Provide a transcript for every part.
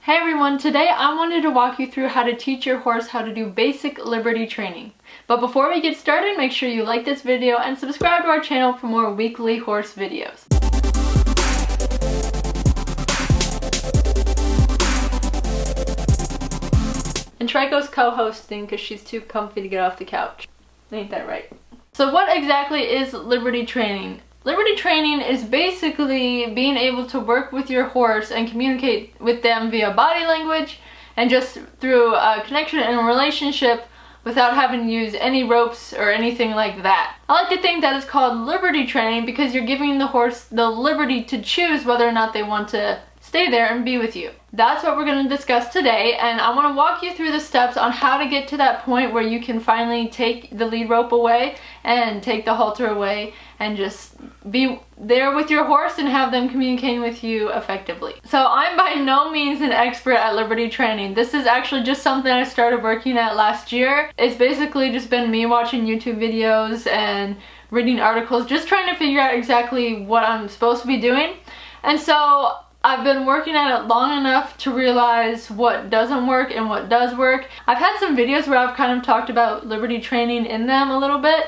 Hey everyone, today I wanted to walk you through how to teach your horse how to do basic liberty training. But before we get started, make sure you like this video and subscribe to our channel for more weekly horse videos. And Trico's co-hosting because she's too comfy to get off the couch. Ain't that right? So what exactly is liberty training? Liberty training is basically being able to work with your horse and communicate with them via body language and just through a connection and a relationship without having to use any ropes or anything like that. I like to think that it's called liberty training because you're giving the horse the liberty to choose whether or not they want to stay there and be with you. That's what we're going to discuss today, and I want to walk you through the steps on how to get to that point where you can finally take the lead rope away and take the halter away and just be there with your horse and have them communicating with you effectively. So I'm by no means an expert at liberty training. This is actually just something I started working at last year. It's basically just been me watching YouTube videos and reading articles, just trying to figure out exactly what I'm supposed to be doing. And so I've been working at it long enough to realize what doesn't work and what does work. I've had some videos where I've kind of talked about liberty training in them a little bit,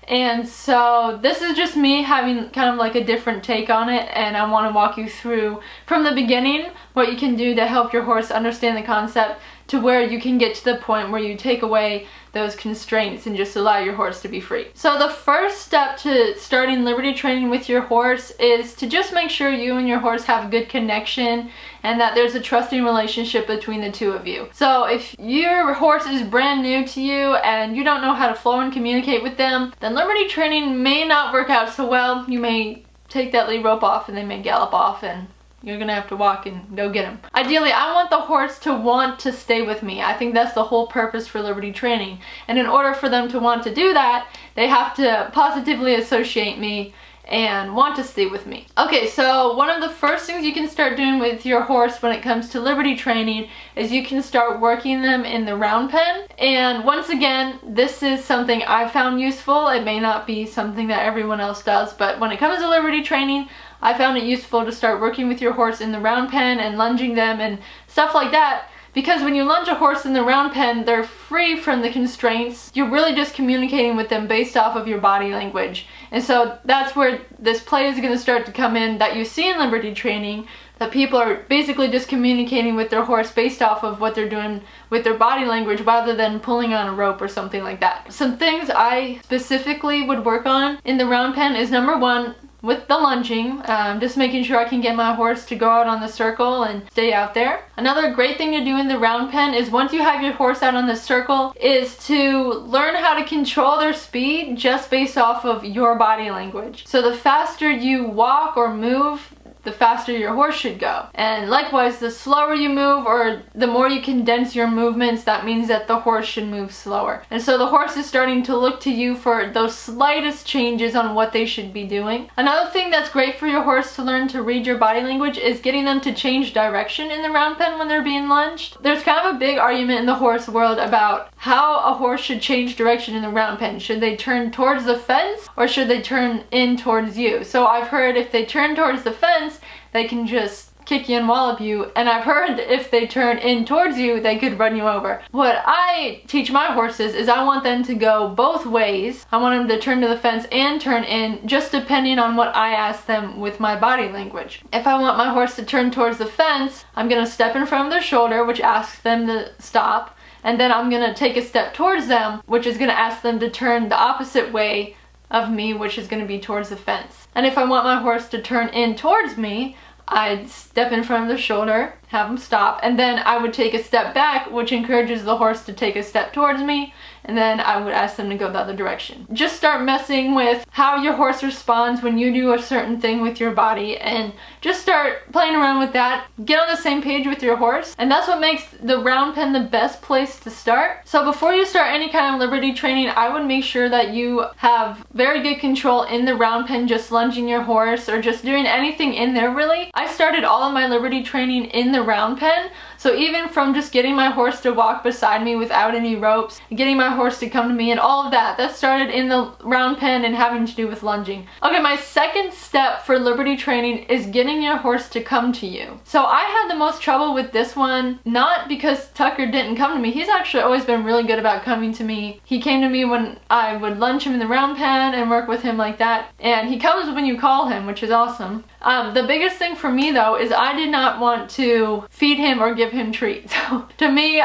and so this is just me having kind of like a different take on it, and I want to walk you through from the beginning what you can do to help your horse understand the concept to where you can get to the point where you take away those constraints and just allow your horse to be free. So the first step to starting liberty training with your horse is to just make sure you and your horse have a good connection and that there's a trusting relationship between the two of you. So if your horse is brand new to you and you don't know how to flow and communicate with them, then liberty training may not work out so well. You may take that lead rope off and they may gallop off and you're gonna have to walk and go get him. Ideally, I want the horse to want to stay with me. I think that's the whole purpose for liberty training. And in order for them to want to do that, they have to positively associate me and want to stay with me. Okay, so one of the first things you can start doing with your horse when it comes to liberty training is you can start working them in the round pen. And once again, this is something I found useful. It may not be something that everyone else does, but when it comes to liberty training, I found it useful to start working with your horse in the round pen and lunging them and stuff like that, because when you lunge a horse in the round pen, they're free from the constraints. You're really just communicating with them based off of your body language. And so that's where this play is going to start to come in that you see in liberty training, that people are basically just communicating with their horse based off of what they're doing with their body language rather than pulling on a rope or something like that. Some things I specifically would work on in the round pen is number one, with the lunging, just making sure I can get my horse to go out on the circle and stay out there. Another great thing to do in the round pen is once you have your horse out on the circle is to learn how to control their speed just based off of your body language. So the faster you walk or move, the faster your horse should go. And likewise, the slower you move or the more you condense your movements, that means that the horse should move slower. And so the horse is starting to look to you for those slightest changes on what they should be doing. Another thing that's great for your horse to learn to read your body language is getting them to change direction in the round pen when they're being lunged. There's kind of a big argument in the horse world about how a horse should change direction in the round pen. Should they turn towards the fence or should they turn in towards you? So I've heard if they turn towards the fence, they can just kick you and wallop you, and I've heard if they turn in towards you, they could run you over. What I teach my horses is I want them to go both ways. I want them to turn to the fence and turn in, just depending on what I ask them with my body language. If I want my horse to turn towards the fence, I'm going to step in front of their shoulder, which asks them to stop, and then I'm going to take a step towards them, which is going to ask them to turn the opposite way of me, which is going to be towards the fence. And if I want my horse to turn in towards me, I'd step in front of the shoulder, have them stop, and then I would take a step back, which encourages the horse to take a step towards me, and then I would ask them to go the other direction. Just start messing with how your horse responds when you do a certain thing with your body, and just start playing around with that. Get on the same page with your horse, and that's what makes the round pen the best place to start. So before you start any kind of liberty training, I would make sure that you have very good control in the round pen, just lunging your horse or just doing anything in there really. I started all of my liberty training in the round pen, So even from just getting my horse to walk beside me without any ropes, getting my horse to come to me and all of that, that started in the round pen and having to do with lunging. Okay, my second step for liberty training is getting your horse to come to you. So I had the most trouble with this one, not because Tucker didn't come to me. He's actually always been really good about coming to me. He came to me when I would lunge him in the round pen and work with him like that. And he comes when you call him, which is awesome. The biggest thing for me though is I did not want to feed him or give him treats. So to me,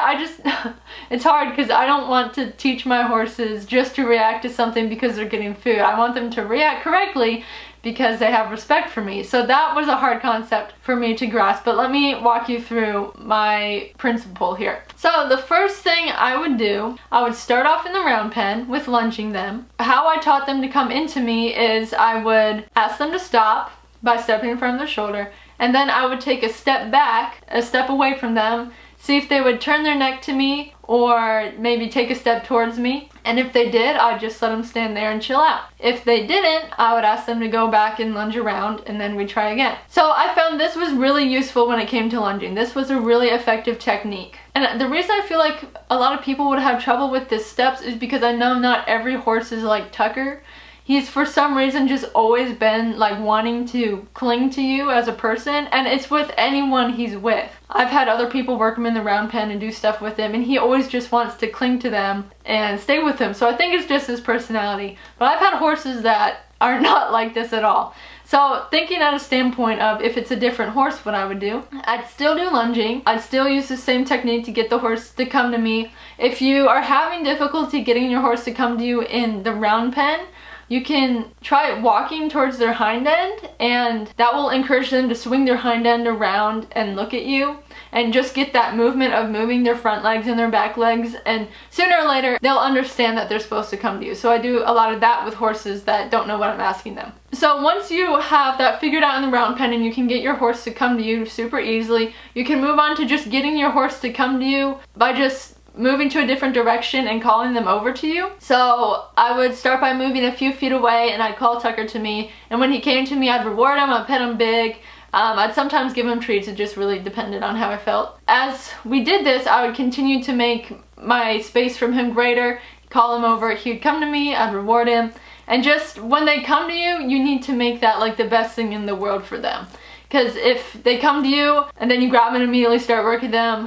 it's hard because I don't want to teach my horses just to react to something because they're getting food. I want them to react correctly because they have respect for me. So that was a hard concept for me to grasp, but let me walk you through my principle here. So the first thing I would do, I would start off in the round pen with lunging them. How I taught them to come into me is I would ask them to stop by stepping in front of their shoulder, and then I would take a step back, a step away from them, see if they would turn their neck to me or maybe take a step towards me. And if they did, I'd just let them stand there and chill out. If they didn't, I would ask them to go back and lunge around, and then we'd try again. So I found this was really useful when it came to lunging. This was a really effective technique. And the reason I feel like a lot of people would have trouble with this steps is because I know not every horse is like Tucker. He's for some reason just always been like wanting to cling to you as a person, and it's with anyone he's with. I've had other people work him in the round pen and do stuff with him, and he always just wants to cling to them and stay with them. So I think it's just his personality. But I've had horses that are not like this at all. So thinking at a standpoint of if it's a different horse, what I would do, I'd still do lunging. I'd still use the same technique to get the horse to come to me. If you are having difficulty getting your horse to come to you in the round pen, you can try walking towards their hind end, and that will encourage them to swing their hind end around and look at you and just get that movement of moving their front legs and their back legs, and sooner or later they'll understand that they're supposed to come to you. So I do a lot of that with horses that don't know what I'm asking them. So once you have that figured out in the round pen and you can get your horse to come to you super easily, you can move on to just getting your horse to come to you by just moving to a different direction and calling them over to you. So I would start by moving a few feet away and I'd call Tucker to me, and when he came to me I'd reward him, I'd pet him big. I'd sometimes give him treats, it just really depended on how I felt. As we did this, I would continue to make my space from him greater, call him over, he would come to me, I'd reward him, and just when they come to you, you need to make that like the best thing in the world for them. Because if they come to you and then you grab and immediately start working them,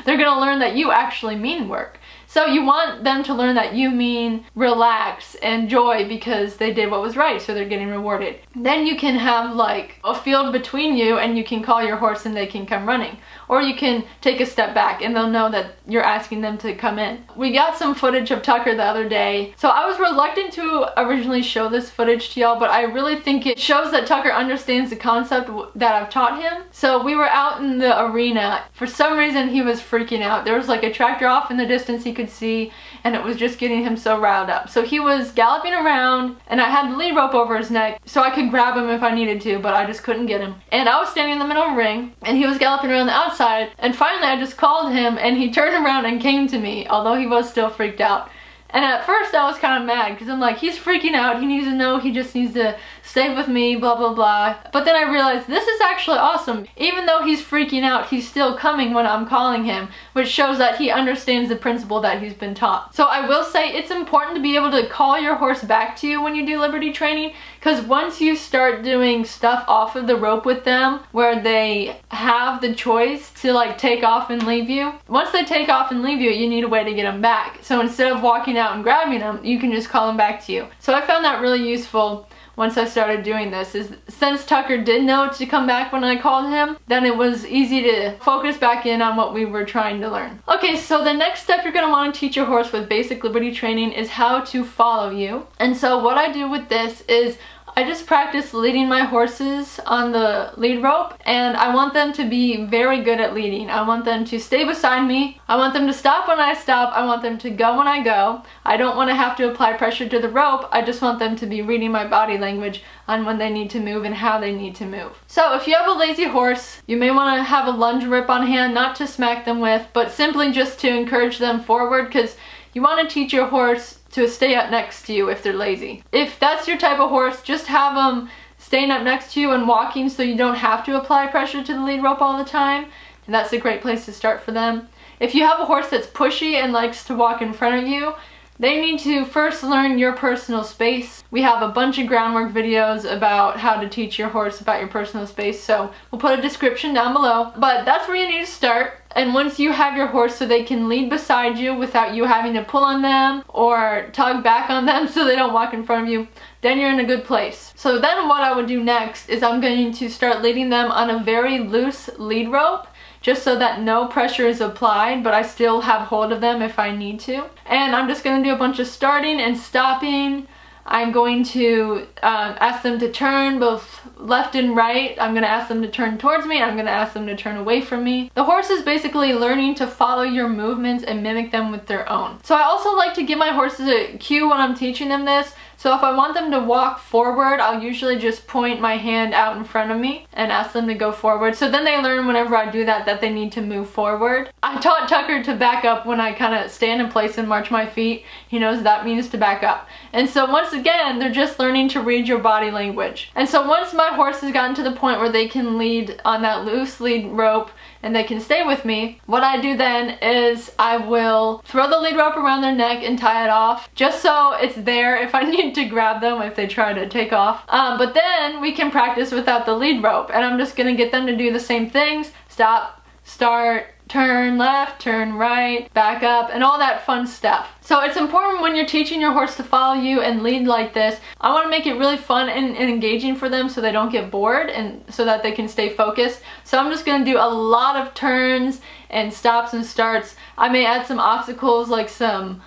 they're going to learn that you actually mean work. So you want them to learn that you mean relax, enjoy, because they did what was right, so they're getting rewarded. Then you can have like a field between you and you can call your horse and they can come running. Or you can take a step back and they'll know that you're asking them to come in. We got some footage of Tucker the other day. So I was reluctant to originally show this footage to y'all, but I really think it shows that Tucker understands the concept that I've taught him. So we were out in the arena. For some reason he was freaking out. There was like a tractor off in the distance he could see, and it was just getting him so riled up. So he was galloping around and I had the lead rope over his neck so I could grab him if I needed to, but I just couldn't get him. And I was standing in the middle of the ring and he was galloping around the outside, and finally I just called him and he turned around and came to me, although he was still freaked out. And at first I was kind of mad because I'm like, he's freaking out, he needs to know, he just needs to stay with me, blah blah blah. But then I realized this is actually awesome. Even though he's freaking out, he's still coming when I'm calling him, which shows that he understands the principle that he's been taught. So I will say it's important to be able to call your horse back to you when you do liberty training, because once you start doing stuff off of the rope with them where they have the choice to like take off and leave you, once they take off and leave you, you need a way to get them back. So instead of walking out and grabbing them, you can just call them back to you. So I found that really useful once I started doing this, is since Tucker did know to come back when I called him, then it was easy to focus back in on what we were trying to learn. Okay, so the next step you're going to want to teach your horse with basic liberty training is how to follow you. And so what I do with this is I just practice leading my horses on the lead rope, and I want them to be very good at leading. I want them to stay beside me. I want them to stop when I stop. I want them to go when I go. I don't want to have to apply pressure to the rope. I just want them to be reading my body language on when they need to move and how they need to move. So if you have a lazy horse, you may want to have a lunge rip on hand, not to smack them with, but simply just to encourage them forward, because you want to teach your horse to stay up next to you if they're lazy. If that's your type of horse, just have them staying up next to you and walking so you don't have to apply pressure to the lead rope all the time. and that's a great place to start for them. If you have a horse that's pushy and likes to walk in front of you, they need to first learn your personal space. We have a bunch of groundwork videos about how to teach your horse about your personal space, so we'll put a description down below. But that's where you need to start. And once you have your horse so they can lead beside you without you having to pull on them or tug back on them so they don't walk in front of you, then you're in a good place. So then what I would do next is I'm going to start leading them on a very loose lead rope, just so that no pressure is applied, but I still have hold of them if I need to. And I'm just gonna do a bunch of starting and stopping. I'm going to ask them to turn both left and right. I'm gonna ask them to turn towards me. I'm gonna ask them to turn away from me. The horse is basically learning to follow your movements and mimic them with their own. So I also like to give my horses a cue when I'm teaching them this. So if I want them to walk forward, I'll usually just point my hand out in front of me and ask them to go forward. So then they learn whenever I do that they need to move forward. I taught Tucker to back up when I kind of stand in place and march my feet. He knows that means to back up. And so once again, they're just learning to read your body language. And so once my horse has gotten to the point where they can lead on that loose lead rope and they can stay with me, what I do then is I will throw the lead rope around their neck and tie it off, just so it's there if I need to grab them if they try to take off. But then we can practice without the lead rope, and I'm just gonna get them to do the same things: stop, start, turn left, turn right, back up, and all that fun stuff. So it's important when you're teaching your horse to follow you and lead like this, I want to make it really fun and engaging for them so they don't get bored and so that they can stay focused. So I'm just going to do a lot of turns and stops and starts. I may add some obstacles like some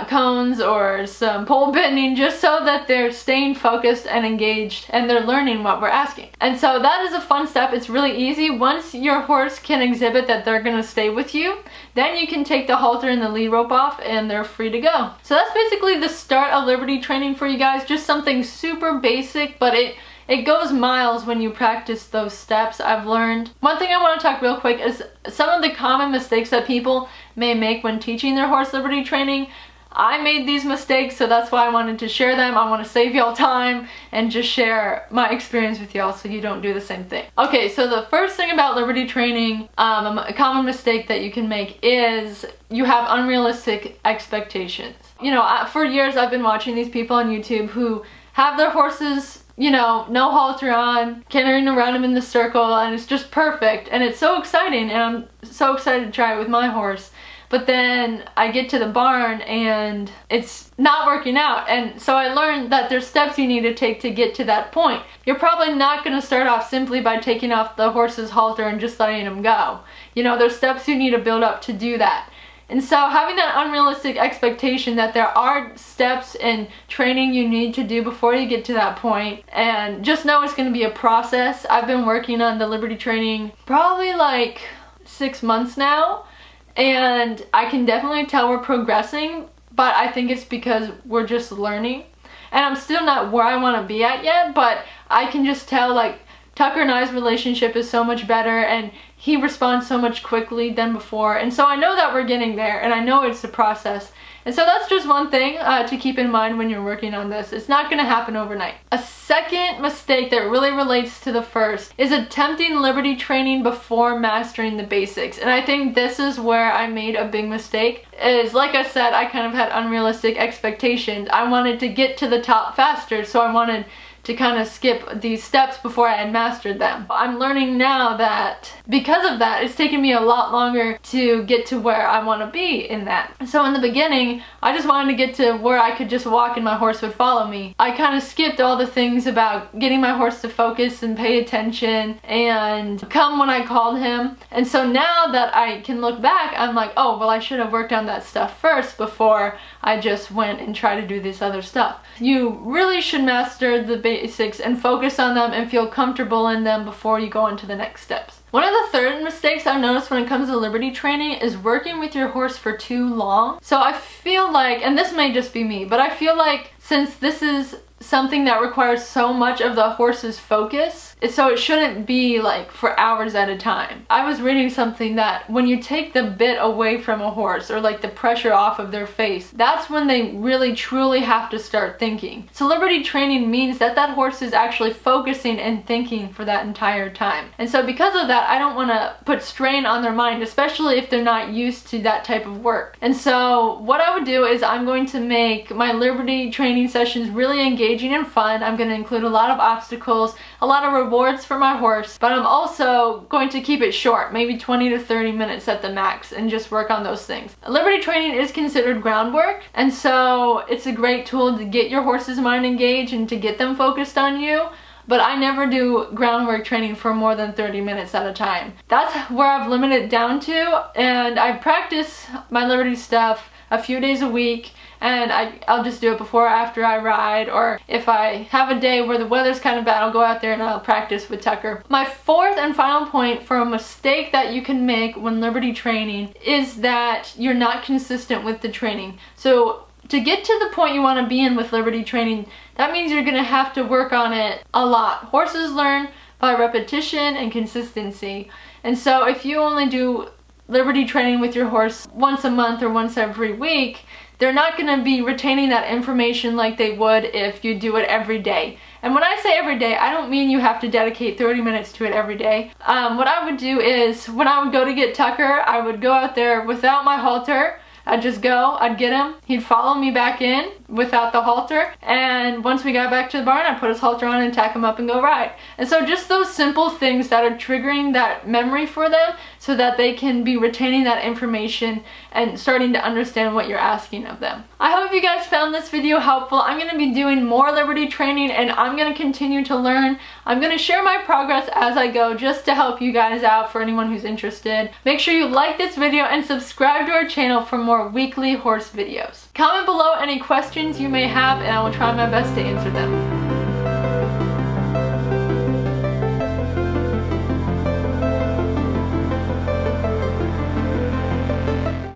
cones or some pole bending, just so that they're staying focused and engaged and they're learning what we're asking. And so that is a fun step. It's really easy. Once your horse can exhibit that they're going to stay with you, then you can take the halter and the lead rope off and they're free to go. So that's basically the start of Liberty training for you guys. Just something super basic, but it goes miles when you practice those steps, I've learned. One thing I want to talk real quick is some of the common mistakes that people may make when teaching their horse Liberty training. I made these mistakes, so that's why I wanted to share them. I want to save y'all time and just share my experience with y'all so you don't do the same thing. Okay, so the first thing about Liberty training, a common mistake that you can make is you have unrealistic expectations. You know, for years I've been watching these people on YouTube who have their horses, you know, no halter on, carrying around them in the circle, and it's just perfect, and it's so exciting, and I'm so excited to try it with my horse. But then I get to the barn and it's not working out, and so I learned that there's steps you need to take to get to that point. You're probably not going to start off simply by taking off the horse's halter and just letting him go. You know, there's steps you need to build up to do that. And so having that unrealistic expectation that there are steps and training you need to do before you get to that point, and just know it's going to be a process. I've been working on the Liberty training probably like 6 months now, and I can definitely tell we're progressing, but I think it's because we're just learning. And I'm still not where I want to be at yet, but I can just tell, like, Tucker and I's relationship is so much better, and he responds so much quickly than before. And so I know that we're getting there, and I know it's a process. And so that's just one thing to keep in mind when you're working on this. It's not going to happen overnight. A second mistake that really relates to the first is attempting Liberty training before mastering the basics. And I think this is where I made a big mistake. Is, like I said, I kind of had unrealistic expectations. I wanted to get to the top faster, so I wanted to kind of skip these steps before I had mastered them. I'm learning now that because of that, it's taken me a lot longer to get to where I want to be in that. So in the beginning, I just wanted to get to where I could just walk and my horse would follow me. I kind of skipped all the things about getting my horse to focus and pay attention and come when I called him. And so now that I can look back, I'm like, oh, well, I should have worked on that stuff first before I just went and tried to do this other stuff. You really should master the basics and focus on them and feel comfortable in them before you go on to the next steps. One of the third mistakes I've noticed when it comes to Liberty training is working with your horse for too long. So I feel like, and this may just be me, but I feel like since this is something that requires so much of the horse's focus, so it shouldn't be like for hours at a time. I was reading something that when you take the bit away from a horse, or like the pressure off of their face, that's when they really truly have to start thinking. So liberty training means that that horse is actually focusing and thinking for that entire time. And so because of that, I don't want to put strain on their mind, especially if they're not used to that type of work. And so what I would do is I'm going to make my liberty training sessions really engaging and fun. I'm going to include a lot of obstacles, a lot of rewards for my horse, but I'm also going to keep it short, maybe 20 to 30 minutes at the max, and just work on those things. Liberty training is considered groundwork, and so it's a great tool to get your horse's mind engaged and to get them focused on you. But I never do groundwork training for more than 30 minutes at a time. That's where I've limited it down to, and I practice my liberty stuff a few days a week, and I'll just do it before or after I ride, or if I have a day where the weather's kind of bad, I'll go out there and I'll practice with Tucker. My fourth and final point for a mistake that you can make when liberty training is that you're not consistent with the training. So to get to the point you want to be in with liberty training, that means you're going to have to work on it a lot. Horses learn by repetition and consistency. And so if you only do liberty training with your horse once a month or once every week, they're not going to be retaining that information like they would if you do it every day. And when I say every day, I don't mean you have to dedicate 30 minutes to it every day. What I would do is, when I would go to get Tucker, I would go out there without my halter. I'd just go, I'd get him, he'd follow me back in without the halter, and once we got back to the barn, I'd put his halter on and tack him up and go ride. And so just those simple things that are triggering that memory for them so that they can be retaining that information and starting to understand what you're asking of them. I hope you guys found this video helpful. I'm going to be doing more liberty training, and I'm going to continue to learn. I'm going to share my progress as I go just to help you guys out, for anyone who's interested. Make sure you like this video and subscribe to our channel for more weekly horse videos. Comment below any questions you may have, and I will try my best to answer them.